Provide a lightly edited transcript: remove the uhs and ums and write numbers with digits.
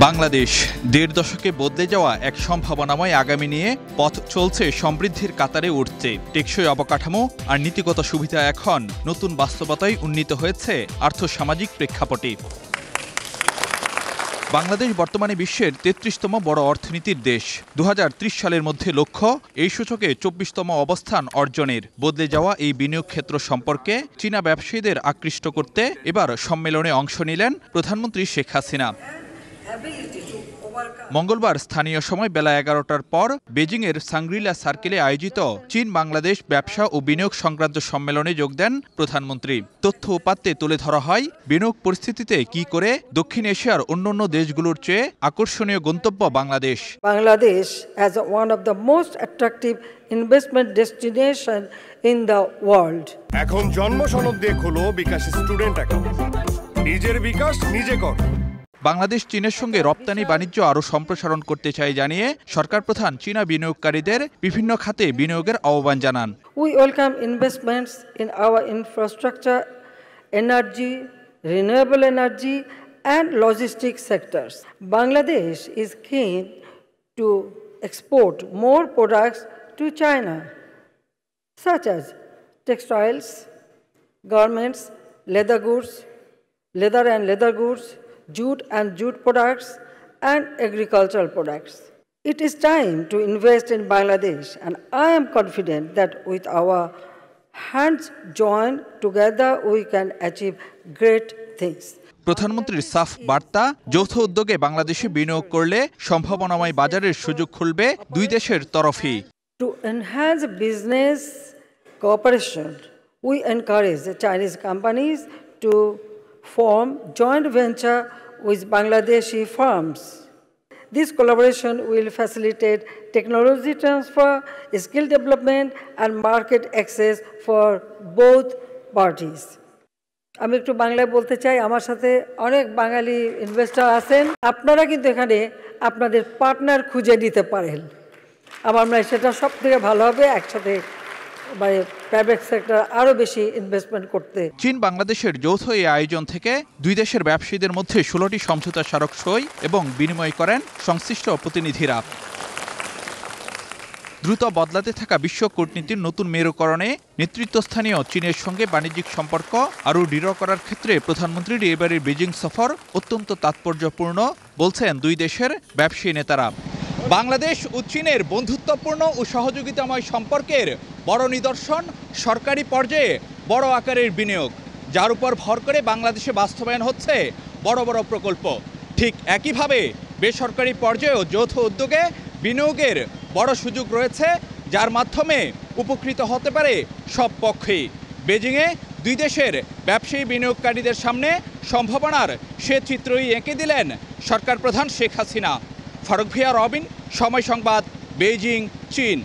বাংলাদেশ দেড় দশকে বদলে যাওয়া এক সম্ভাবনাময় আগামী নিয়ে পথ চলছে সমৃদ্ধির কাতারে উঠছে। টেকসই অবকাঠামো আর নীতিগত সুবিধা এখন নতুন বাস্তবতায় উন্নীত হয়েছে আর্থসামাজিক প্রেক্ষাপটে। বাংলাদেশ বর্তমানে বিশ্বের ৩৩তম বড় অর্থনীতির দেশ। ২০৩০ সালের মধ্যে লক্ষ্য এই সূচকে ২৪তম অবস্থান অর্জনের। বদলে যাওয়া এই বিনিয়োগ ক্ষেত্র সম্পর্কে চীনা ব্যবসায়ীদের আকৃষ্ট করতে এবার সম্মেলনে অংশ নিলেন প্রধানমন্ত্রী শেখ হাসিনা। মঙ্গলবার স্থানীয় সময় বেলা ১১টার পর বেজিংয়ের সাংগ্রিলা সার্কেলে আয়োজিত চীন বাংলাদেশ ব্যবসা ও বিনিয়োগ সংক্রান্ত সম্মেলনে যোগ দেন প্রধানমন্ত্রী। তথ্য উপাত্তে তুলে ধরা হয় বিনিয়োগ পরিস্থিতিতে কি করে দক্ষিণ এশিয়ার অন্যান্য দেশগুলোর চেয়ে আকর্ষণীয় গন্তব্য Bangladesh. Bangladesh as one of the most attractive investment destination in the world. এখন জন্ম সনদ দিয়ে খোলো বিকাশ স্টুডেন্ট অ্যাকাউন্ট। নিজের বিকাশ নিজে কর। বাংলাদেশ চীনের সঙ্গে রপ্তানি বাণিজ্য আরও সম্প্রসারণ করতে চায় জানিয়ে সরকার প্রধান চীনা বিনিয়োগকারীদের বিভিন্ন খাতে বিনিয়োগের আহ্বান জানান। We welcome investments in our infrastructure, energy, renewable energy and logistics sectors. Bangladesh is keen to export more products to China, such as textiles, garments, leather and leather goods, jute and jute products, and agricultural products. It is time to invest in Bangladesh, and I am confident that with our hands joined together, we can achieve great things. প্রধানমন্ত্রীর সাফ বার্তা, যৌথ উদ্যোগে বাংলাদেশে বিনিয়োগ করলে সম্ভাবনাময় বাজারের সুযোগ খুলবে দুই দেশের তরফেই। To enhance business cooperation, we encourage the Chinese companies to form joint venture with Bangladeshi firms. This collaboration will facilitate technology transfer, skill development, and market access for both parties. আমি একটু বাংলায় বলতে চাই, আমার সাথে অনেক বাঙালি ইনভেস্টর আছেন। আপনারা কিন্তু এখানে আপনাদের পার্টনার খুঁজে নিতে পারেন। আমার মনে হয় সেটা সব থেকে ভালো হবে, একসাথে প্রাইভেট সেক্টর আরও বেশি ইনভেস্টমেন্ট করতে। চীন বাংলাদেশের যৌথ এই আয়োজন থেকে দুই দেশের ব্যবসায়ীদের মধ্যে ১৬টি সমঝোতা স্মারক সই এবং বিনিময় করেন সংশ্লিষ্ট প্রতিনিধিরা। দ্রুত বদলাতে থাকা বিশ্ব কূটনীতির নতুন মেরুকরণে নেতৃত্বস্থানীয় চীনের সঙ্গে বাণিজ্যিক সম্পর্ক আরও দৃঢ় করার ক্ষেত্রে প্রধানমন্ত্রীর এবারের বেজিং সফর অত্যন্ত তাৎপর্যপূর্ণ বলছেন দুই দেশের ব্যবসায়ী নেতারা। বাংলাদেশ ও চীনের বন্ধুত্বপূর্ণ ও সহযোগিতাময় সম্পর্কের বড় নিদর্শন সরকারি পর্যায়ে বড় আকারের বিনিয়োগ, যার উপর ভর করে বাংলাদেশে বাস্তবায়ন হচ্ছে বড় বড় প্রকল্প। ঠিক একইভাবে বেসরকারি পর্যায়েও যৌথ উদ্যোগে বিনিয়োগের বড় সুযোগ রয়েছে, যার মাধ্যমে উপকৃত হতে পারে সব পক্ষই। বেজিংয়ে দুই দেশের ব্যবসায়ী বিনিয়োগকারীদের সামনে সম্ভাবনার সে চিত্রই এঁকে দিলেন সরকার প্রধান শেখ হাসিনা। ফারুক ভিয়া, রবিন, সময় সংবাদ, বেইজিং, চীন।